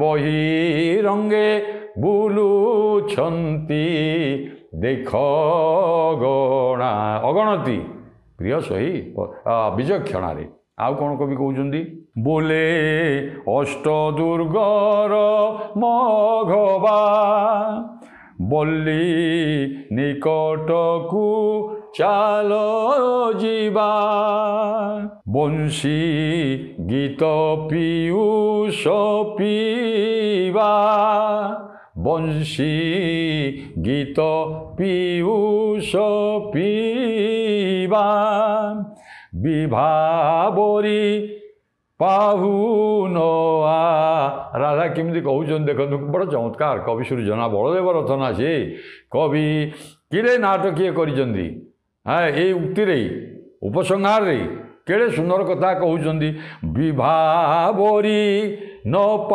ବହିରଙ୍ଗେ ବୁଲୁଛନ୍ତି ଦେଖ ଅଗଣତି ପ୍ରିୟ ସହି ବିଚକ୍ଷଣାରେ। ଆଉ କ'ଣ କବି କହୁଛନ୍ତି? ବୋଲେ ଅଷ୍ଟ ଦୁର୍ଗର ମଘବା ବଲ୍ଲୀ ନିକଟକୁ ଚାଲ ଯିବା ବଂଶୀ ଗୀତ ପିୟୁଷ ପିଇବା ବଂଶୀ ଗୀତ ପିୟୁଷ ପିଇବା ବିଭାବରୀ ପାହୁନ ରାଧା କେମିତି କହୁଛନ୍ତି ଦେଖନ୍ତୁ, ବଡ଼ ଚମତ୍କାର। କବି ସୃଜନା ବଳଦେବ ରଚନା ସେ କବି କିରେ ନାଟକୀୟ କରିଛନ୍ତି। ଏଇ ଉକ୍ତିରେ ଉପସଂହାରରେ କେଡ଼େ ସୁନ୍ଦର କଥା କହୁଛନ୍ତି। ବିଭାବରୀ ନ